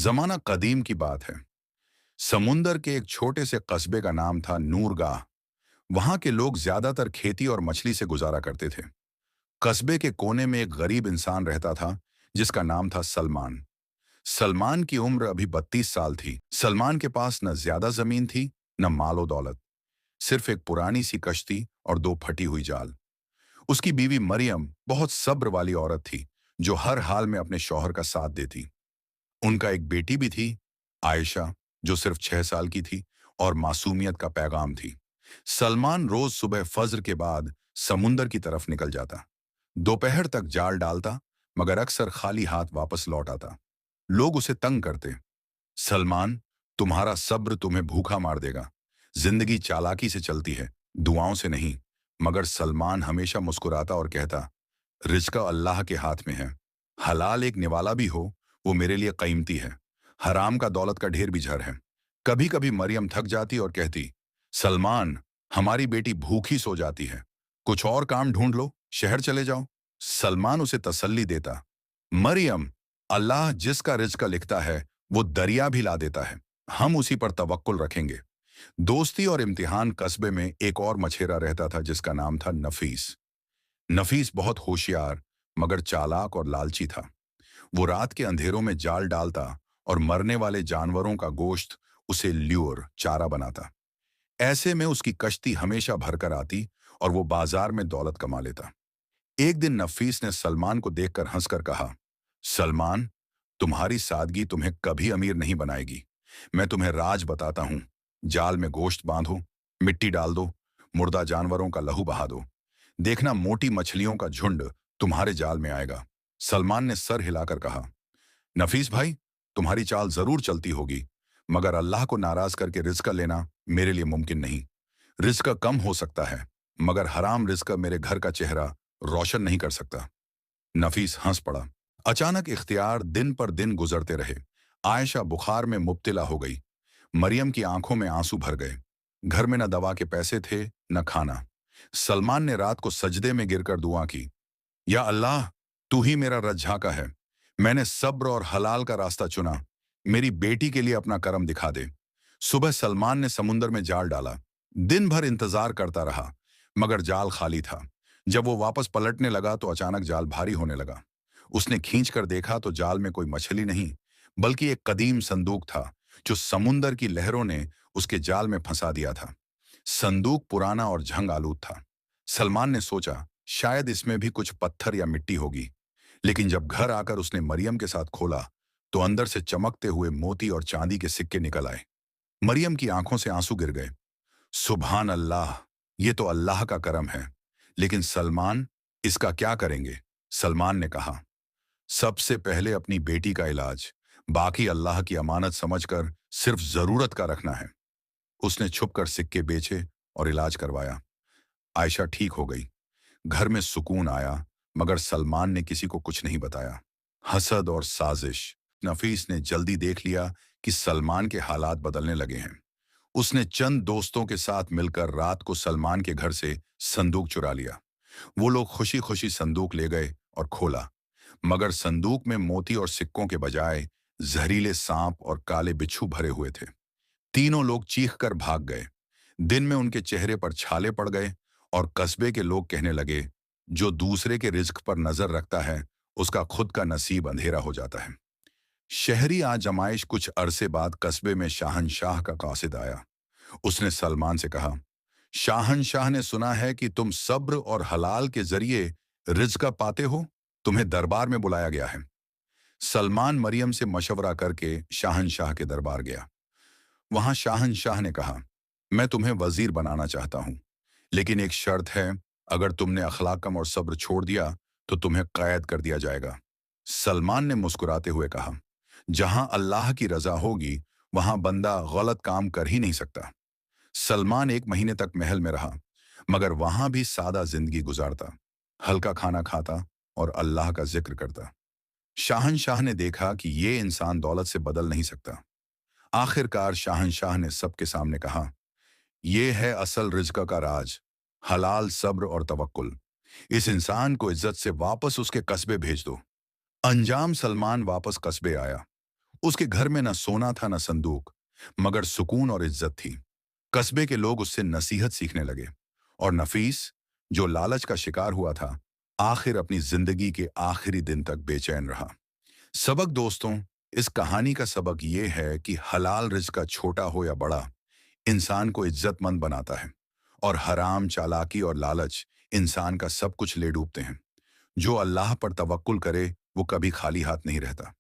जमाना कदीम की बात है। समुंदर के एक छोटे से कस्बे का नाम था नूरगाह। वहां के लोग ज्यादातर खेती और मछली से गुजारा करते थे। कस्बे के कोने में एक गरीब इंसान रहता था जिसका नाम था सलमान। सलमान की उम्र अभी 32 साल थी। सलमान के पास न ज्यादा जमीन थी, न मालो दौलत, सिर्फ एक पुरानी सी कश्ती और दो फटी हुई जाल। उसकी बीवी मरियम बहुत सब्र वाली औरत थी, जो हर हाल में अपने शौहर का साथ देती। उनका एक बेटी भी थी, आयशा, जो सिर्फ 6 साल की थी और मासूमियत का पैगाम थी। सलमान रोज सुबह फज्र के बाद समुंदर की तरफ निकल जाता। दोपहर तक जाल डालता, मगर अक्सर खाली हाथ वापस लौट आता। लोग उसे तंग करते। सलमान, तुम्हारा सब्र तुम्हें भूखा मार देगा। जिंदगी चालाकी से चलती है, दुआओं से नहीं। मगर सलमान हमेशा मुस्कुराता और कहता, रिज़्क़ अल्लाह के हाथ में है। हलाल एक निवाला भी हो, वो मेरे लिए कीमती है। हराम का दौलत का ढेर भी झर है। कभी कभी मरियम थक जाती और कहती, सलमान, हमारी बेटी भूखी सो जाती है, कुछ और काम ढूंढ लो, शहर चले जाओ। सलमान उसे तसल्ली देता, मरियम, अल्लाह जिसका रिज़्क़ लिखता है वो दरिया भी ला देता है। हम उसी पर तवक्कुल रखेंगे। दोस्ती और इम्तिहान कस्बे में एक और मछेरा रहता था जिसका नाम था नफीस। नफीस बहुत होशियार मगर चालाक और लालची था। वो रात के अंधेरों में जाल डालता और मरने वाले जानवरों का गोश्त उसे ल्यूर चारा बनाता। ऐसे में उसकी कश्ती हमेशा भरकर आती और वो बाजार में दौलत कमा लेता। एक दिन नफीस ने सलमान को देखकर हंसकर कहा, सलमान, तुम्हारी सादगी तुम्हें कभी अमीर नहीं बनाएगी। मैं तुम्हें राज बताता हूं। जाल में गोश्त बांधो, मिट्टी डाल दो, मुर्दा जानवरों का लहू बहा दो। देखना, मोटी मछलियों का झुंड तुम्हारे जाल में आएगा। सलमान ने सर हिलाकर कहा, नफीस भाई, तुम्हारी चाल जरूर चलती होगी, मगर अल्लाह को नाराज करके रिज़्क़ लेना मेरे लिए मुमकिन नहीं। रिज़्क़ कम हो सकता है, मगर हराम रिज़्क़ मेरे घर का चेहरा रोशन नहीं कर सकता। नफीस हंस पड़ा। अचानक इख्तियार दिन पर दिन गुजरते रहे। आयशा बुखार में मुब्तला हो गई। मरियम की आंखों में आंसू भर गए। घर में न दवा के पैसे थे, न खाना। सलमान ने रात को सजदे में गिरकर दुआ की, या अल्लाह, तू ही मेरा रज्जाका है। मैंने सब्र और हलाल का रास्ता चुना। मेरी बेटी के लिए अपना करम दिखा दे। सुबह सलमान ने समुंदर में जाल डाला। दिन भर इंतजार करता रहा, मगर जाल खाली था। जब वो वापस पलटने लगा तो अचानक जाल भारी होने लगा। उसने खींच कर देखा तो जाल में कोई मछली नहीं, बल्कि एक कदीम संदूक था, जो समुंदर की लहरों ने उसके जाल में फंसा दिया था। संदूक पुराना और झंग आलूद था। सलमान ने सोचा, शायद इसमें भी कुछ पत्थर या मिट्टी होगी। लेकिन जब घर आकर उसने मरियम के साथ खोला तो अंदर से चमकते हुए मोती और चांदी के सिक्के निकल आए। मरियम की आंखों से आंसू गिर गए। सुभान अल्लाह, ये तो अल्लाह का करम है। लेकिन सलमान, इसका क्या करेंगे? सलमान ने कहा, सबसे पहले अपनी बेटी का इलाज, बाकी अल्लाह की अमानत समझकर सिर्फ जरूरत का रखना है। उसने छुपकर सिक्के बेचे और इलाज करवाया। आयशा ठीक हो गई। घर में सुकून आया, मगर सलमान ने किसी को कुछ नहीं बताया। हसद और साजिश। नफीस ने जल्दी देख लिया कि सलमान के हालात बदलने लगे हैं। उसने चंद दोस्तों के साथ मिलकर रात को सलमान के घर से संदूक चुरा लिया। वो लोग खुशी खुशी संदूक ले गए और खोला, मगर संदूक में मोती और सिक्कों के बजाय जहरीले सांप और काले बिच्छू भरे हुए थे। तीनों लोग चीख कर भाग गए। दिन में उनके चेहरे पर छाले पड़ गए और कस्बे के लोग कहने लगे, जो दूसरे के रिज्क पर नजर रखता है उसका खुद का नसीब अंधेरा हो जाता है। शहरी आजमाइश। कुछ अरसे बाद कस्बे में शाहनशाह का कासिद आया। उसने सलमान से कहा, शाहनशाह ने सुना है कि तुम सब्र और हलाल के जरिए रिज्क पाते हो। तुम्हें दरबार में बुलाया गया है। सलमान मरियम से मशवरा करके शाहनशाह के दरबार गया। वहां शाहनशाह ने कहा, मैं तुम्हें वजीर बनाना चाहता हूं, लेकिन एक शर्त है, अगर तुमने अखलाकम और सब्र छोड़ दिया तो तुम्हें कैद कर दिया जाएगा। सलमान ने मुस्कुराते हुए कहा, जहां अल्लाह की रजा होगी वहां बंदा गलत काम कर ही नहीं सकता। सलमान 1 महीने तक महल में रहा, मगर वहां भी सादा जिंदगी गुजारता, हल्का खाना खाता और अल्लाह का जिक्र करता। शाहनशाह ने देखा कि ये इंसान दौलत से बदल नहीं सकता। आखिरकार शाहनशाह ने सबके सामने कहा, ये है असल रिज़्क़ का राज, हलाल, सब्र और तवक्कुल। इस इंसान को इज्जत से वापस उसके कस्बे भेज दो। अंजाम। सलमान वापस कस्बे आया। उसके घर में न सोना था न संदूक, मगर सुकून और इज्जत थी। कस्बे के लोग उससे नसीहत सीखने लगे और नफीस, जो लालच का शिकार हुआ था, आखिर अपनी जिंदगी के आखिरी दिन तक बेचैन रहा। सबक दोस्तों, इस कहानी का सबक ये है कि हलाल रिज़्क का छोटा हो या बड़ा, इंसान को इज्जतमंद बनाता है और हराम, चालाकी और लालच इंसान का सब कुछ ले डूबते हैं। जो अल्लाह पर तवक्कुल करे, वो कभी खाली हाथ नहीं रहता।